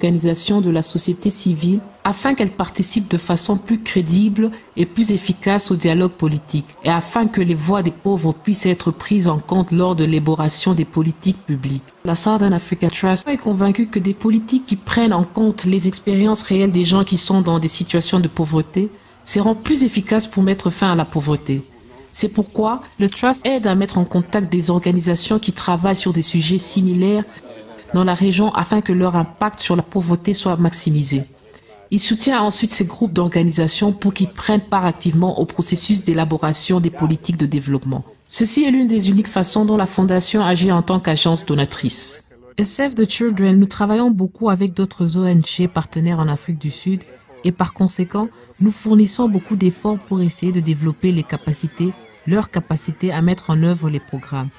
organisations de la société civile afin qu'elles participent de façon plus crédible et plus efficace au dialogue politique et afin que les voix des pauvres puissent être prises en compte lors de l'élaboration des politiques publiques. La Southern Africa Trust est convaincue que des politiques qui prennent en compte les expériences réelles des gens qui sont dans des situations de pauvreté seront plus efficaces pour mettre fin à la pauvreté. C'est pourquoi le Trust aide à mettre en contact des organisations qui travaillent sur des sujets similaires dans la région afin que leur impact sur la pauvreté soit maximisé. Il soutient ensuite ces groupes d'organisations pour qu'ils prennent part activement au processus d'élaboration des politiques de développement. Ceci est l'une des uniques façons dont la Fondation agit en tant qu'agence donatrice. À Save the Children, nous travaillons beaucoup avec d'autres ONG partenaires en Afrique du Sud et par conséquent, nous fournissons beaucoup d'efforts pour essayer de développer leur capacité à mettre en œuvre les programmes.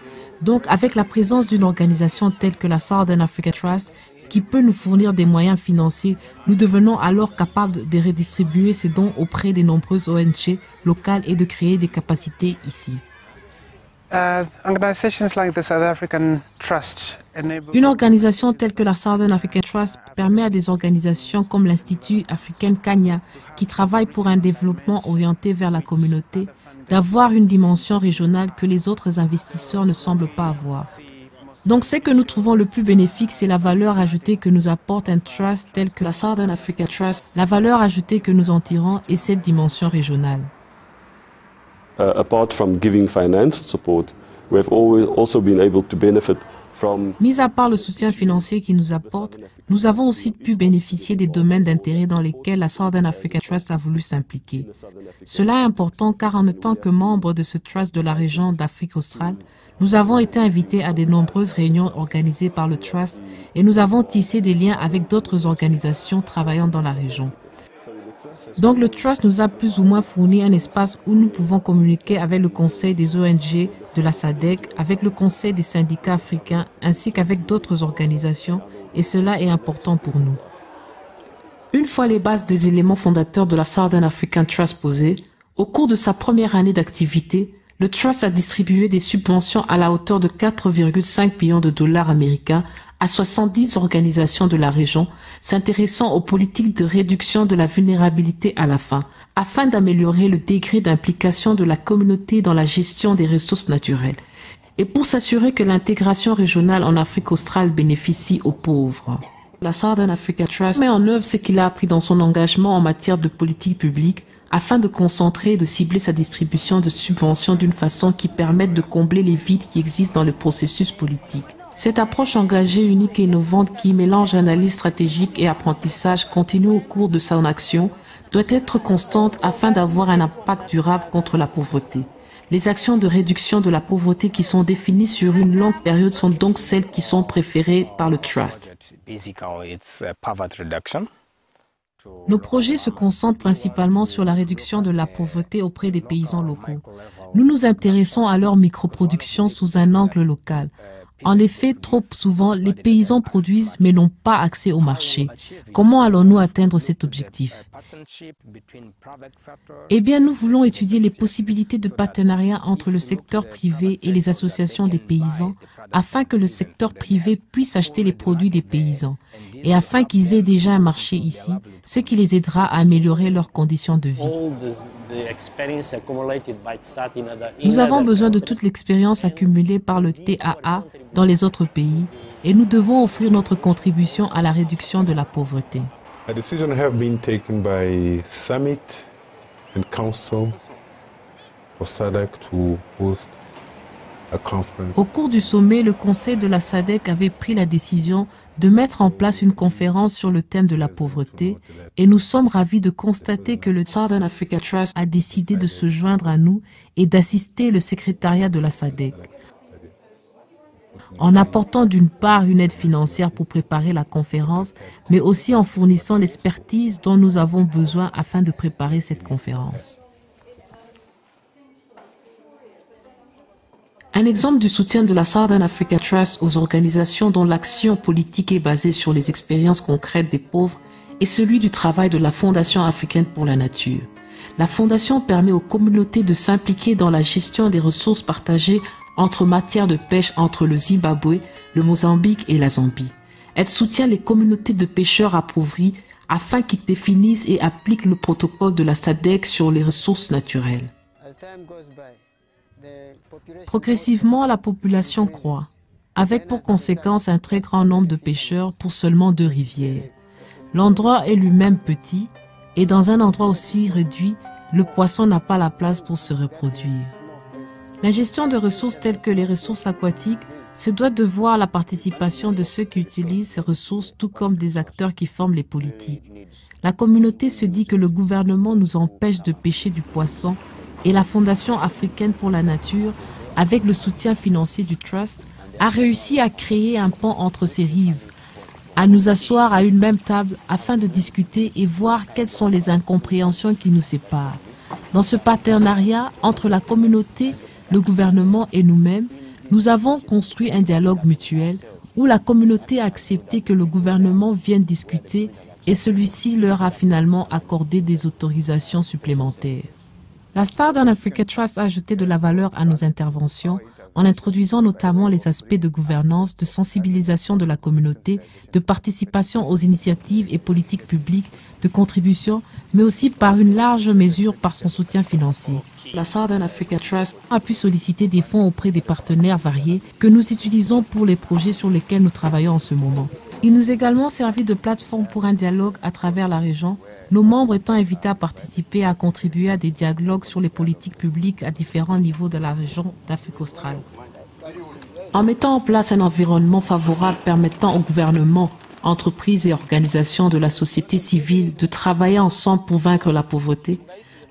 Donc, avec la présence d'une organisation telle que la Southern Africa Trust, qui peut nous fournir des moyens financiers, nous devenons alors capables de redistribuer ces dons auprès des nombreuses ONG locales et de créer des capacités ici. Une organisation telle que la Southern African Trust permet à des organisations comme l'Institut africain Kenya, qui travaille pour un développement orienté vers la communauté, d'avoir une dimension régionale que les autres investisseurs ne semblent pas avoir. Donc ce que nous trouvons le plus bénéfique, c'est la valeur ajoutée que nous apporte un trust tel que la Southern Africa Trust. La valeur ajoutée que nous en tirons est cette dimension régionale. Apart from giving financial support, we have also been able to benefit from. Mis à part le soutien financier qu'ils nous apportent, nous avons aussi pu bénéficier des domaines d'intérêt dans lesquels la Southern Africa Trust a voulu s'impliquer. Cela est important car en tant que membre de ce trust de la région d'Afrique australe, nous avons été invités à de nombreuses réunions organisées par le trust et nous avons tissé des liens avec d'autres organisations travaillant dans la région. Donc le Trust nous a plus ou moins fourni un espace où nous pouvons communiquer avec le Conseil des ONG de la SADC, avec le Conseil des syndicats africains ainsi qu'avec d'autres organisations et cela est important pour nous. Une fois les bases des éléments fondateurs de la Southern African Trust posées, au cours de sa première année d'activité, le Trust a distribué des subventions à la hauteur de 4,5 millions de dollars américains à 70 organisations de la région s'intéressant aux politiques de réduction de la vulnérabilité à la faim, afin d'améliorer le degré d'implication de la communauté dans la gestion des ressources naturelles et pour s'assurer que l'intégration régionale en Afrique australe bénéficie aux pauvres. La Southern Africa Trust met en œuvre ce qu'il a appris dans son engagement en matière de politique publique afin de concentrer et de cibler sa distribution de subventions d'une façon qui permette de combler les vides qui existent dans le processus politique. Cette approche engagée, unique et innovante qui mélange analyse stratégique et apprentissage continu au cours de son action doit être constante afin d'avoir un impact durable contre la pauvreté. Les actions de réduction de la pauvreté qui sont définies sur une longue période sont donc celles qui sont préférées par le Trust. Nos projets se concentrent principalement sur la réduction de la pauvreté auprès des paysans locaux. Nous nous intéressons à leur microproduction sous un angle local. En effet, trop souvent, les paysans produisent mais n'ont pas accès au marché. Comment allons-nous atteindre cet objectif? Eh bien, nous voulons étudier les possibilités de partenariat entre le secteur privé et les associations des paysans afin que le secteur privé puisse acheter les produits des paysans et afin qu'ils aient déjà un marché ici, ce qui les aidera à améliorer leurs conditions de vie. Nous avons besoin de toute l'expérience accumulée par le TAA dans les autres pays et nous devons offrir notre contribution à la réduction de la pauvreté. A decision has been taken by Summit and Council for SADC to host a conference. Au cours du sommet, le Conseil de la SADC avait pris la décision de mettre en place une conférence sur le thème de la pauvreté et nous sommes ravis de constater que le Southern Africa Trust a décidé de se joindre à nous et d'assister le secrétariat de la SADC. En apportant d'une part une aide financière pour préparer la conférence, mais aussi en fournissant l'expertise dont nous avons besoin afin de préparer cette conférence. Un exemple du soutien de la Southern Africa Trust aux organisations dont l'action politique est basée sur les expériences concrètes des pauvres est celui du travail de la Fondation africaine pour la nature. La Fondation permet aux communautés de s'impliquer dans la gestion des ressources partagées entre matières de pêche entre le Zimbabwe, le Mozambique et la Zambie. Elle soutient les communautés de pêcheurs appauvris afin qu'ils définissent et appliquent le protocole de la SADC sur les ressources naturelles. Progressivement, la population croît, avec pour conséquence un très grand nombre de pêcheurs pour seulement 2 rivières. L'endroit est lui-même petit et dans un endroit aussi réduit, le poisson n'a pas la place pour se reproduire. La gestion de ressources telles que les ressources aquatiques se doit de voir la participation de ceux qui utilisent ces ressources tout comme des acteurs qui forment les politiques. La communauté se dit que le gouvernement nous empêche de pêcher du poisson et la Fondation africaine pour la nature, avec le soutien financier du Trust, a réussi à créer un pont entre ces rives, à nous asseoir à une même table afin de discuter et voir quelles sont les incompréhensions qui nous séparent. Dans ce partenariat entre la communauté, le gouvernement et nous-mêmes, nous avons construit un dialogue mutuel où la communauté a accepté que le gouvernement vienne discuter et celui-ci leur a finalement accordé des autorisations supplémentaires. La Southern Africa Trust a ajouté de la valeur à nos interventions en introduisant notamment les aspects de gouvernance, de sensibilisation de la communauté, de participation aux initiatives et politiques publiques, de contribution, mais aussi par une large mesure par son soutien financier. La Southern Africa Trust a pu solliciter des fonds auprès des partenaires variés que nous utilisons pour les projets sur lesquels nous travaillons en ce moment. Il nous a également servi de plateforme pour un dialogue à travers la région, nos membres étant invités à participer et à contribuer à des dialogues sur les politiques publiques à différents niveaux de la région d'Afrique australe. En mettant en place un environnement favorable permettant au gouvernement, entreprises et organisations de la société civile de travailler ensemble pour vaincre la pauvreté,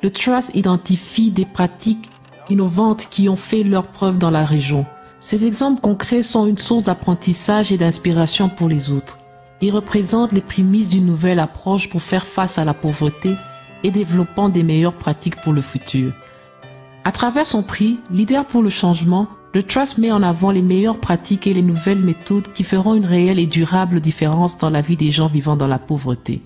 le Trust identifie des pratiques innovantes qui ont fait leur preuve dans la région. Ces exemples concrets sont une source d'apprentissage et d'inspiration pour les autres. Ils représentent les prémices d'une nouvelle approche pour faire face à la pauvreté et développant des meilleures pratiques pour le futur. À travers son prix, Leader pour le changement, le Trust met en avant les meilleures pratiques et les nouvelles méthodes qui feront une réelle et durable différence dans la vie des gens vivant dans la pauvreté.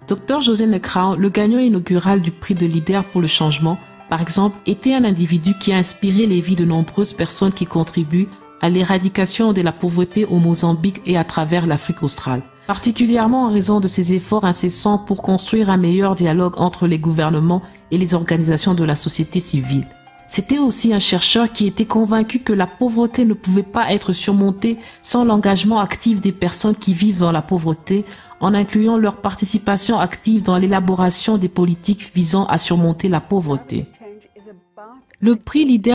Dr José Necrao, le gagnant inaugural du prix de Leader pour le changement, par exemple, était un individu qui a inspiré les vies de nombreuses personnes qui contribuent à l'éradication de la pauvreté au Mozambique et à travers l'Afrique australe, particulièrement en raison de ses efforts incessants pour construire un meilleur dialogue entre les gouvernements et les organisations de la société civile. C'était aussi un chercheur qui était convaincu que la pauvreté ne pouvait pas être surmontée sans l'engagement actif des personnes qui vivent dans la pauvreté, en incluant leur participation active dans l'élaboration des politiques visant à surmonter la pauvreté. Le prix Leader